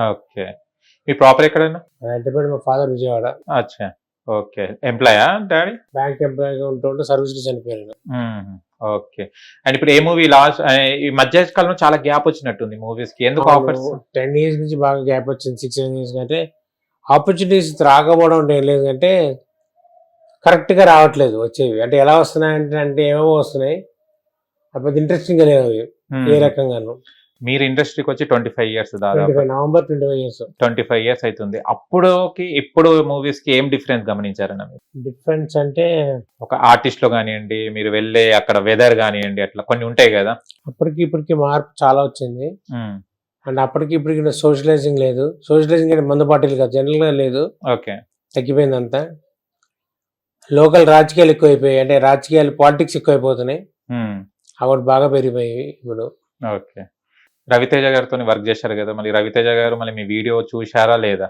Okay. మీ proper ఎక్కడైనా? హైదరాబాద్. మా father Vijayawada. అచ్చా! ఓకే. ఎంప్లాయా డాడీ? బ్యాంక్ ఎంప్లాయీగా ఉంటుంటే సర్వీస్‌లో చనిపోయారు. హుహు. ఓకే. అండ్ ఇప్పుడు ఏ మూవీ లాస్ట్ ఈ మధ్య కాలంలో చాలా గ్యాప్ వచ్చినట్టుంది మూవీస్‌కి. ఎందుకు ఆఫర్స్? 10 ఇయర్స్ నుంచి బాగా గ్యాప్ వచ్చింది. 6, 7 ఇయర్స్ కంటే ఆపర్చునిటీస్ రాకపోవడం అంటే ఏం లేదు అంటే కరెక్ట్‌గా రావట్లేదు వచ్చేవి. అంటే ఎలా వస్తున్నాయంటే ఏవేవో వస్తున్నాయి. కాకపోతే ఇంట్రెస్టింగ్‌గా లేవు అవి ఏ రకంగాను. మీరు ఇండస్ట్రీకి వచ్చి 25 ఇయర్స్ దాదాపు. 25 నవంబర్ 25 ఇయర్స్. 25 ఇయర్స్ అయితుంది. అప్పుడుకి ఇప్పుడు మూవీస్‌కి ఏం డిఫరెన్స్ గమనించారన్న మీరు? డిఫరెన్స్ అంటే ఒక ఆర్టిస్ట్‌లో గానియండి, మీరు వెళ్ళే అక్కడ వెదర్ గానియండి అట్లా కొన్ని ఉంటాయి గదా! అప్పటికి ఇప్పటికి మార్పు చాలా వచ్చింది. హ్మ్. అండ్ అప్పటికి ఇప్పటికి సోషలైజింగ్ లేదు. సోషలైజింగ్ అంటే మందు పార్టీలు కాదు, జనరల్‌గా లేదు. ఓకే. తగ్గిపోయిందంతా. లోకల్ రాజకీయాలు ఎక్కువైపోయాయి. అంటే రాజకీయాలు పాలిటిక్స్ ఎక్కువైపోతున్నాయి. హ్మ్. అవి బాగా పెరిగిపోయాయి ఇప్పుడు. ఓకే. రవితేజ గారితోని వర్క్ చేశారు గదా! మళ్ళీ రవితేజ గారు మళ్ళీ మీ వీడియో చూశారా లేదా?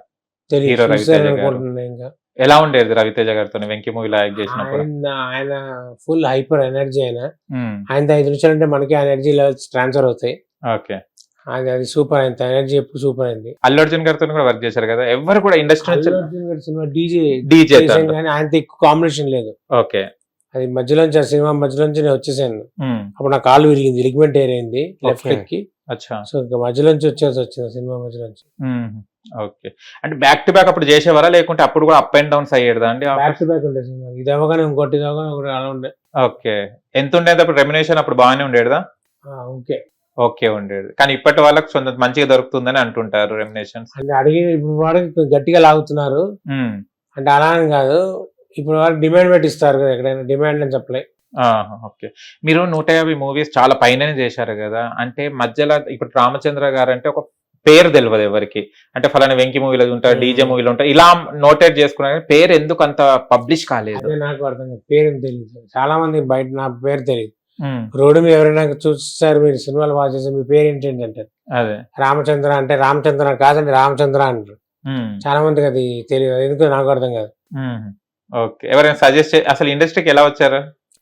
హీరో రవితేజ గారు. చూసారనుకుంటున్నా ఇంకా. ఎలా ఉండేది రవితేజ గారితోని 'వెంకి' మూవీలో యాక్ట్ చేసినప్పుడు? ఆయన ఫుల్ హైపర్ ఎనర్జీ ఆయన. హ్మ్. ఆయనతో 5 నిమిషాలంటే మనకి ఆ ఎనర్జీ లెవెల్స్ ట్రాన్స్ఫర్ అవుతాయి. ఓకే. అది సూపర్. ఆయన ఎనర్జీ ఎప్పుడు సూపర్ అయింది. అల్లు అర్జున్ గారితోని కూడా వర్క్ చేశారు గదా! ఎవ్వరు కూడా ఇండస్ట్రీ నుంచి అల్లు అర్జున్ గారి సినిమా డీజే డీజే చేశాను కానీ ఆయనతో ఎక్కువ కాంబినేషన్ లేదు. ఓకే. అది మధ్యలోంచి ఆ సినిమా మధ్యలోంచి నేను వచ్చేసాను. హ్మ్. అప్పుడు నా కాలు విరిగింది, లిగ్మెంట్ ఏర్ అయింది లెఫ్ట్ ఓకే. లెగ్ కి. అచ్చా! సో ఇంకా మధ్యలోంచి వచ్చేసి వచ్చింది సినిమా మధ్యలోంచి. హుహు. ఓకే. అంటే బ్యాక్ టు బ్యాక్ అప్పుడు చేసేవారా? లేకుంటే అప్పుడు కూడా అప్ అండ్ డౌన్స్ అయ్యేదా అండి? బ్యాక్ టు బ్యాక్ ఉండే సినిమా. ఇది అవ్వగానే ఇంకోటి, ఇది అవ్వగానే ఒకటి అలా ఉండే. ఓకే. ఎంత ఉండేది అప్పుడు రెమ్యునరేషన్ అప్పుడు బాగానే ఉండేదా? ఓకే. ఓకే ఉండేది. కానీ ఇప్పటి వాళ్ళకి మంచిగా దొరుకుతుందని అంటుంటారు రెమ్యునరేషన్స్. అంటే అడిగి ఇప్పుడు వాడికి గట్టిగా లాగుతున్నారు. హ్మ్. అంటే అలా అని కాదు, ఇప్పుడు వాడికి డిమాండ్ పెట్టి ఇస్తారు కదా, ఎక్కడైనా డిమాండ్ అని చెప్పలే. ఓకే. మీరు 150 మూవీస్ చాలా పైననే చేశారు గదా! అంటే మధ్యలో ఇప్పుడు రామచంద్ర గారంటే ఒక పేరు తెలవదు ఎవరికీ. అంటే ఫలానా 'వెంకి' మూవీలో ఉంటారు, డీజే మూవీలో ఉంటారు. ఇలా నోటేట్ చేసుకున్నారు కానీ పేరు ఎందుకు అంత పబ్లిష్ కాలేదు? అదే నాకు అర్థం కాదు. పేరు తెలియదు. చాలా మంది బయట నా పేరు తెలియదు. హ్మ్. రోడ్డు మీద ఎవరైనా చూస్తారు, మీరు సినిమాలు బాగా చేస్తే మీ పేరు ఏంటి అంటారు. అదే. రామచంద్ర అంటే రామచంద్ర కాదండి, రామచంద్ర అంటారు. హ్మ్. చాలా మందికి అది తెలియదు. ఎందుకో నాకు అర్థం కాదు. హుహు. ఓకే. ఎవరైనా సజెస్ట్ అసలు ఇండస్ట్రీకి ఎలా వచ్చారు?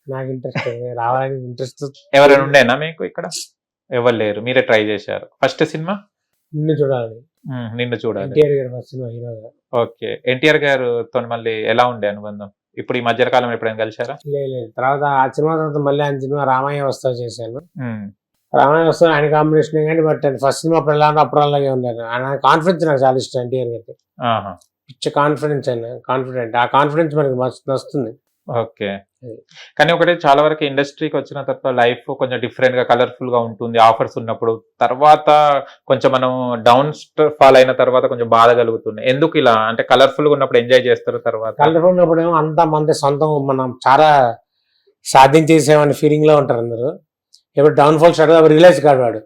నాకు ఇంట్రెస్ట్ రావాలని ఇంట్రెస్ట్. ఎవరైనా ఉండేనా మీకు ఇక్కడ? ఎవరు లేరు. మీరే ట్రై చేశారు. First cinema? నిన్ను చూడాలని. నిన్ను చూడాలి. ఎన్టీఆర్ గారు ఫస్ట్ సినిమా హీరోగా. ఓకే. ఎన్టీఆర్ గారితో మళ్ళీ ఎలా ఉండే అనుబంధం? ఇప్పుడు ఈ మధ్య కాలంలో ఎప్పుడైనా కలిసారా? లేదు. తర్వాత ఆ సినిమా తర్వాత మళ్ళీ ఆయన సినిమా రామయ్య వస్తా చేశాను. హ్మ్. రామయ్య వస్తా ఆయన కాంబినేషన్ కానీ, బట్ ఫస్ట్ సినిమా అప్పుడు ఎలా ఉంటే అప్పుడు అలాగే ఉన్నారు. ఆయన కాన్ఫిడెన్స్ నాకు చాలా ఇష్టం. ఎన్టీఆర్ గారికి ఆహా! పిచ్చ కాన్ఫిడెన్స్. ఆయన కాన్ఫిడెంట్. ఆ కాన్ఫిడెన్స్ మనకి నచ్చుతుంది. ఓకే. కానీ ఒకటి చాలా వరకు ఇండస్ట్రీకి వచ్చిన తర్వాత లైఫ్ కొంచెం డిఫరెంట్ గా కలర్ఫుల్ గా ఉంటుంది ఆఫర్స్ ఉన్నప్పుడు. తర్వాత కొంచెం మనం డౌన్ ఫాల్ అయిన తర్వాత కొంచెం బాధ కలుగుతుంది. ఎందుకు ఇలా? అంటే కలర్ఫుల్ గా ఉన్నప్పుడు ఎంజాయ్ చేస్తారు, తర్వాత కలర్ఫుల్ ఉన్నప్పుడు ఏమో అంతా మంది సొంతం, మనం చాలా సాధించేసామని ఫీలింగ్ లో ఉంటారు అందరూ. ఎప్పుడు డౌన్ ఫాల్ స్టార్ట్ అప్పుడు రియలైజ్ కాదు వాడు.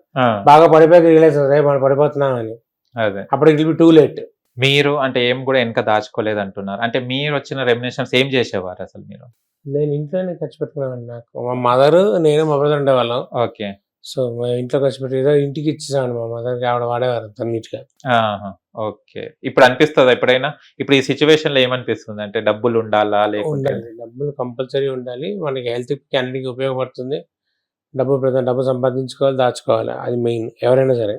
బాగా పడిపోయి రియలైజ్ అవుతాయి మనం పడిపోతున్నాం అని. అదే. అప్పుడు it will be too late. మీరు అంటే ఏం కూడా వెనక దాచుకోలేదు అంటున్నారు. అంటే మీరు వచ్చిన రెమ్యునరేషన్స్ ఏం చేసేవారు అసలు మీరు? నేను ఇంట్లోనే ఖర్చు పెట్టుకున్నాను. నాకు మా మదర్, నేను, మా బ్రదర్ ఉండేవాళ్ళం. ఓకే. సో మా ఇంట్లో ఖర్చు పెట్టి ఏదో ఇంటికి ఇచ్చేసాను. మా మదర్కి ఆవిడ వాడేవారు అన్నిటిగా. ఓకే. ఇప్పుడు అనిపిస్తుందా ఎప్పుడైనా? ఇప్పుడు ఈ సిచ్యువేషన్ లో ఏమనిపిస్తుంది? అంటే డబ్బులు ఉండాలా లేకుంటే? ఉండాలి. డబ్బులు కంపల్సరీ ఉండాలి. మనకి హెల్త్ కి అన్నిటికీ ఉపయోగపడుతుంది. డబ్బు సంపాదించుకోవాలి, దాచుకోవాలి. అది మెయిన్ ఎవరైనా సరే.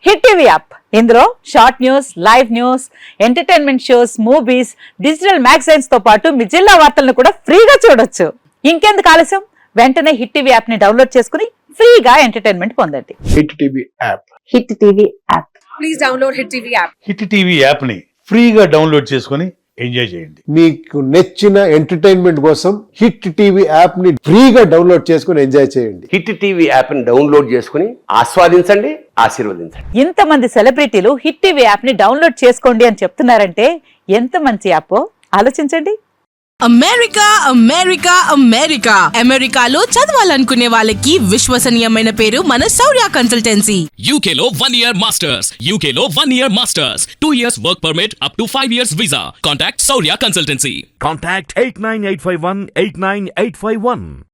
హిట్ టీవీ యాప్, ఇందులో short news, live news, entertainment shows, movies, digital magazines తో పాటు మీ జిల్లా వార్తలను కూడా ఫ్రీగా చూడొచ్చు. ఇంకెందుకు ఆలస్యం? వెంటనే హిట్ టీవీ యాప్ ని డౌన్లోడ్ చేసుకుని ఫ్రీగా ఎంటర్టైన్మెంట్ పొందండి. Hit TV app. Hit TV app. Please download hit TV app. Hit TV app ని ఫ్రీగా డౌన్లోడ్ చేసుకొని ఎంజాయ్ చేయండి. మీకు నచ్చిన ఎంటర్టైన్మెంట్ కోసం హిట్ టీవీ యాప్ ని ఫ్రీగా డౌన్లోడ్ చేసుకొని ఎంజాయ్ చేయండి. హిట్ టీవీ యాప్ ని డౌన్లోడ్ చేసుకుని ఆస్వాదించండి, ఆశీర్వదించండి. ఇంతమంది సెలబ్రిటీలు హిట్ టీవీ యాప్ ని డౌన్లోడ్ చేసుకోండి అని చెప్తున్నారంటే ఎంత మంచి యాప్ ఆలోచించండి. అమెరికా అమెరికా అమెరికా అమెరికాలో చదవాలనుకునే వాళ్ళకి విశ్వసనీయమైన పేరు మన శౌర్య కన్సల్టెన్సీ. UK లో 1 year masters. UK లో 1 year masters. 2 years work permit up to 5 years visa. Contact Saurya Consultancy. Contact 89851 89851.